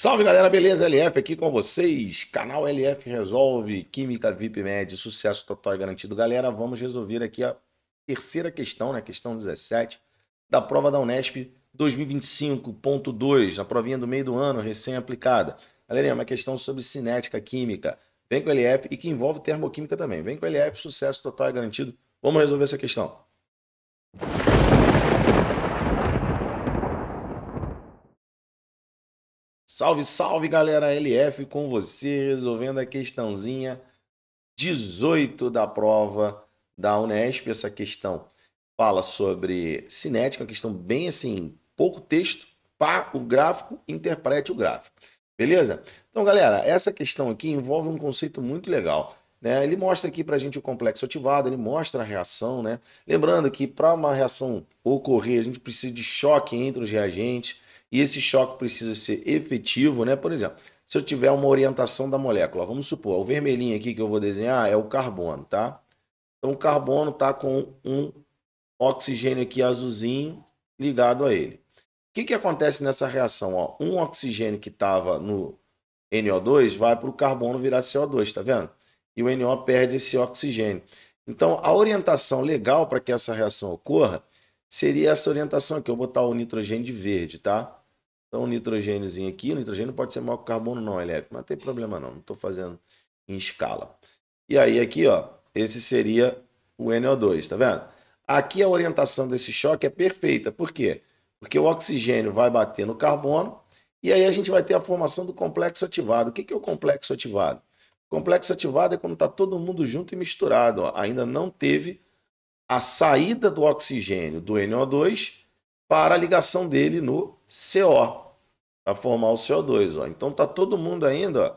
Salve galera, beleza? LF aqui com vocês. Canal LF Resolve, Química VIP Med, sucesso total e garantido. Galera, vamos resolver aqui a terceira questão, né? Questão 17, da prova da Unesp 2025.2, a provinha do meio do ano, recém-aplicada. Galera, é uma questão sobre cinética química. Vem com LF e que envolve termoquímica também. Vem com LF, sucesso total e garantido. Vamos resolver essa questão. Salve, salve galera, LF com você, resolvendo a questãozinha 18 da prova da Unesp. Essa questão fala sobre cinética, uma questão bem assim, pouco texto, pá, o gráfico, interprete o gráfico. Beleza? Então, galera, essa questão aqui envolve um conceito muito legal, né? Ele mostra aqui pra gente o complexo ativado, ele mostra a reação, né? Lembrando que para uma reação ocorrer, a gente precisa de choque entre os reagentes, e esse choque precisa ser efetivo, né? Por exemplo, se eu tiver uma orientação da molécula, vamos supor, o vermelhinho aqui que eu vou desenhar é o carbono, tá? Então o carbono está com um oxigênio aqui azulzinho ligado a ele. O que, que acontece nessa reação? Ó, um oxigênio que estava no NO2 vai para o carbono virar CO2, tá vendo? E o NO perde esse oxigênio. Então a orientação legal para que essa reação ocorra seria essa orientação aqui. Eu vou botar o nitrogênio de verde, tá? Então, o nitrogêniozinho aqui, o nitrogênio pode ser maior que o carbono, não, LF, mas não tem problema não estou fazendo em escala. E aí, aqui, ó, esse seria o NO2, tá vendo? Aqui a orientação desse choque é perfeita. Por quê? Porque o oxigênio vai bater no carbono e aí a gente vai ter a formação do complexo ativado. O que é o complexo ativado? O complexo ativado é quando está todo mundo junto e misturado. Ó. Ainda não teve a saída do oxigênio do NO2 para a ligação dele no CO, para formar o CO2. Ó. Então está todo mundo ainda. Ó.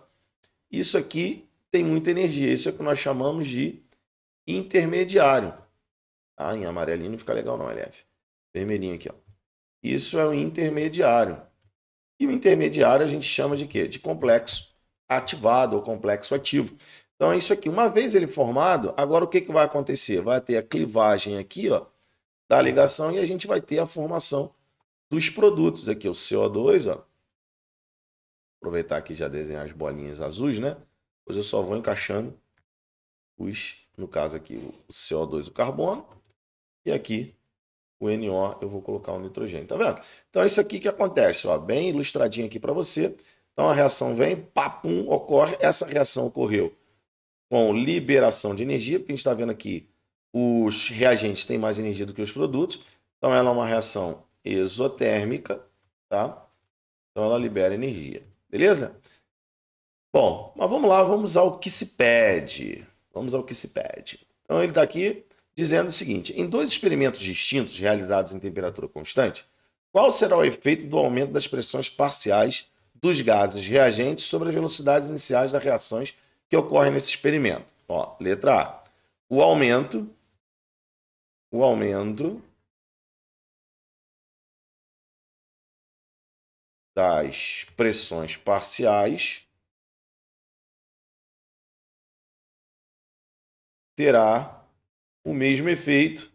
Isso aqui tem muita energia. Isso é o que nós chamamos de intermediário. Ah, em amarelinho não fica legal não, LF. Vermelhinho aqui. Ó. Isso é o intermediário. E o intermediário a gente chama de quê? De complexo ativado ou complexo ativo. Então é isso aqui. Uma vez ele formado, agora o que, que vai acontecer? Vai ter a clivagem aqui, ó, da ligação e a gente vai ter a formação dos produtos aqui, o CO2, ó. Aproveitar aqui e já desenhar as bolinhas azuis, né? Depois eu só vou encaixando os, no caso aqui, o CO2, o carbono, e aqui o NO eu vou colocar o nitrogênio, tá vendo? Então é isso aqui que acontece, ó, bem ilustradinho aqui para você. Então a reação vem, papum, ocorre. Essa reação ocorreu com liberação de energia, porque a gente está vendo aqui os reagentes têm mais energia do que os produtos. Então ela é uma reação exotérmica, tá? Então ela libera energia, beleza? Bom, mas vamos lá, vamos ao que se pede. Vamos ao que se pede. Então ele está aqui dizendo o seguinte: em dois experimentos distintos realizados em temperatura constante, qual será o efeito do aumento das pressões parciais dos gases reagentes sobre as velocidades iniciais das reações que ocorrem nesse experimento? Ó, letra A. O aumento das pressões parciais terá o mesmo efeito.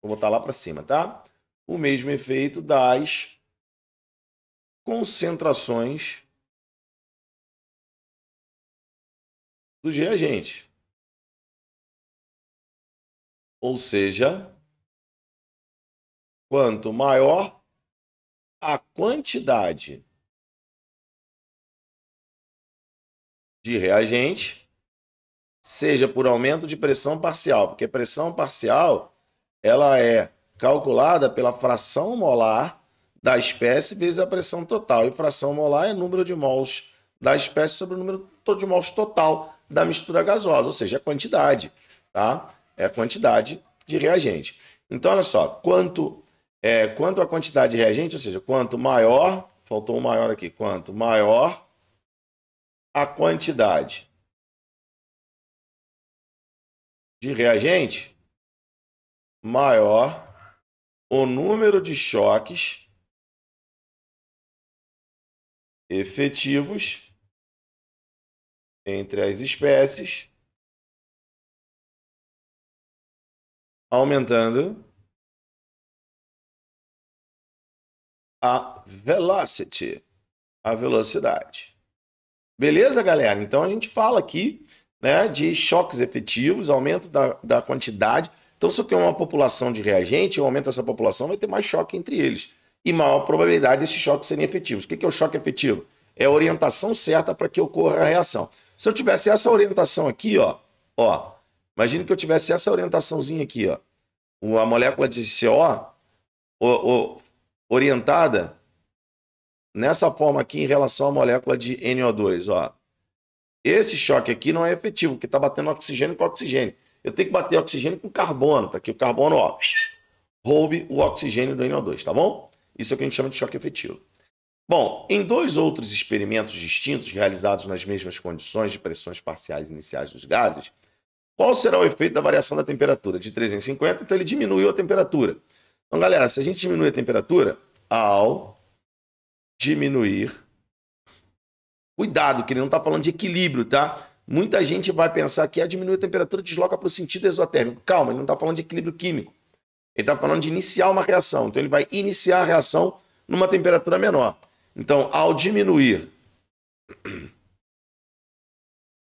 Vou botar lá para cima, tá? O mesmo efeito das concentrações dos reagentes. Ou seja, quanto maior a quantidade de reagente, seja por aumento de pressão parcial, porque pressão parcial ela é calculada pela fração molar da espécie vezes a pressão total. E fração molar é o número de mols da espécie sobre o número de mols total da mistura gasosa, ou seja, a quantidade, tá? É a quantidade de reagente. Então, olha só, quanto a quantidade de reagente, ou seja, quanto maior, faltou um maior aqui, quanto maior a quantidade de reagente, maior o número de choques efetivos entre as espécies, aumentando a velocity, a velocidade. Beleza, galera? Então a gente fala aqui, né, de choques efetivos, aumento da quantidade. Então, se eu tenho uma população de reagente, eu aumento essa população, vai ter mais choque entre eles. E maior probabilidade desses choques serem efetivos. O que é o choque efetivo? É a orientação certa para que ocorra a reação. Se eu tivesse essa orientação aqui, ó, imagine que eu tivesse essa orientaçãozinha aqui, ó, a molécula de CO orientada nessa forma aqui em relação à molécula de NO2, ó. Esse choque aqui não é efetivo, porque está batendo oxigênio com oxigênio. Eu tenho que bater oxigênio com carbono, para que o carbono, ó, roube o oxigênio do NO2, tá bom? Isso é o que a gente chama de choque efetivo. Bom, em 2 outros experimentos distintos realizados nas mesmas condições de pressões parciais iniciais dos gases, qual será o efeito da variação da temperatura? De 350, então ele diminuiu a temperatura. Então, galera, se a gente diminuir a temperatura, ao diminuir, cuidado, que ele não está falando de equilíbrio, tá? Muita gente vai pensar que a diminuir a temperatura desloca para o sentido exotérmico. Calma, ele não está falando de equilíbrio químico. Ele está falando de iniciar uma reação. Então, ele vai iniciar a reação numa temperatura menor. Então, ao diminuir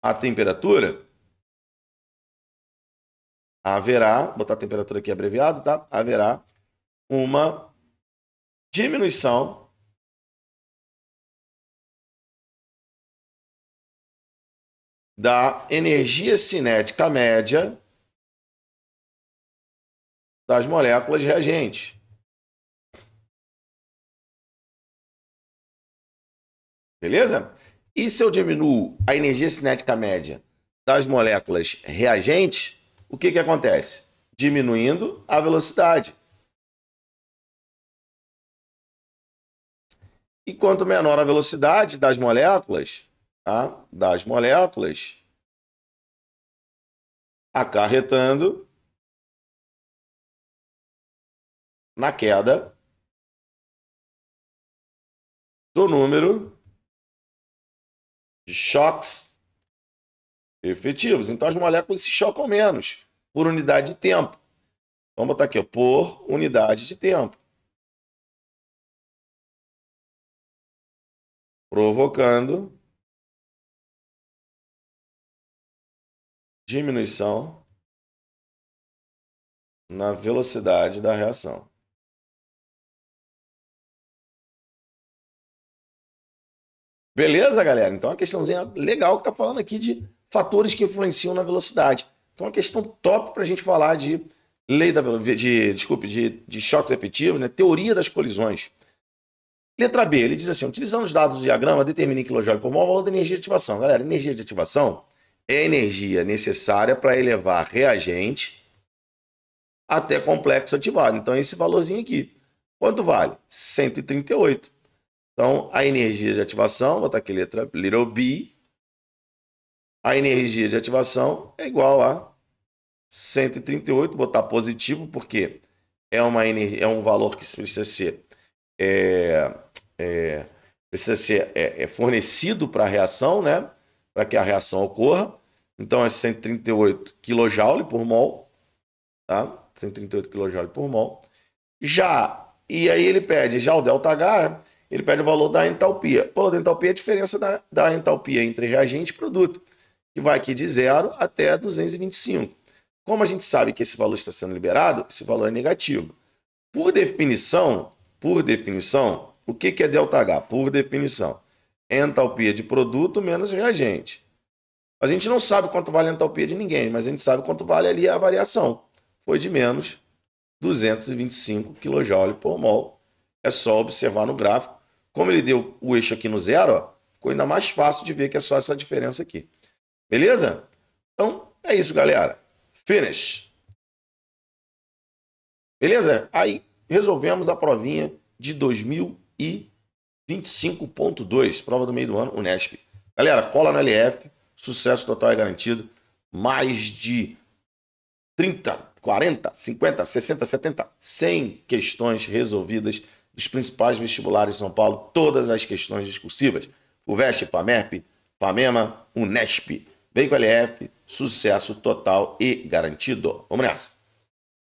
a temperatura, haverá, vou botar a temperatura aqui abreviado, tá? Haverá uma diminuição da energia cinética média das moléculas reagentes. Beleza? E se eu diminuo a energia cinética média das moléculas reagentes, o que acontece? Diminuindo a velocidade. E quanto menor a velocidade das moléculas, tá? Acarretando na queda do número de choques efetivos. Então, as moléculas se chocam menos por unidade de tempo. Vamos botar aqui, ó, por unidade de tempo. Provocando diminuição na velocidade da reação. Beleza, galera? Então, é uma questãozinha legal que está falando aqui de fatores que influenciam na velocidade. Então, é uma questão top para a gente falar de lei da de choques efetivos, né? Teoria das colisões. Letra B, ele diz assim, utilizando os dados do diagrama, determine em kJ por mol o valor da energia de ativação. Galera, energia de ativação é a energia necessária para elevar reagente até complexo ativado. Então, esse valorzinho aqui. Quanto vale? 138. Então, a energia de ativação, vou botar aqui letra little b, a energia de ativação é igual a 138, botar positivo, porque é um valor que precisa ser, fornecido para a reação, né? Para que a reação ocorra. Então, é 138 kJ por mol, tá? 138 kJ por mol. E aí ele pede já o ΔH, ele pede o valor da entalpia. O valor da entalpia é a diferença da entalpia entre reagente e produto, que vai aqui de 0 até 225. Como a gente sabe que esse valor está sendo liberado, esse valor é negativo. Por definição, o que é ΔH? Por definição, entalpia de produto menos reagente. A gente não sabe quanto vale a entalpia de ninguém, mas a gente sabe quanto vale ali a variação. Foi de menos 225 kJ por mol. É só observar no gráfico. Como ele deu o eixo aqui no 0, ó, ficou ainda mais fácil de ver que é só essa diferença aqui. Beleza? Então, é isso, galera. Finish. Beleza? Aí, resolvemos a provinha de 2025.2, prova do meio do ano, Unesp. Galera, cola no LF, sucesso total é garantido. Mais de 30, 40, 50, 60, 70, 100 questões resolvidas dos principais vestibulares de São Paulo, todas as questões discursivas. FUVEST, FAMERP, FAMEMA, Unesp. Vem com a LF, sucesso total e garantido. Vamos nessa.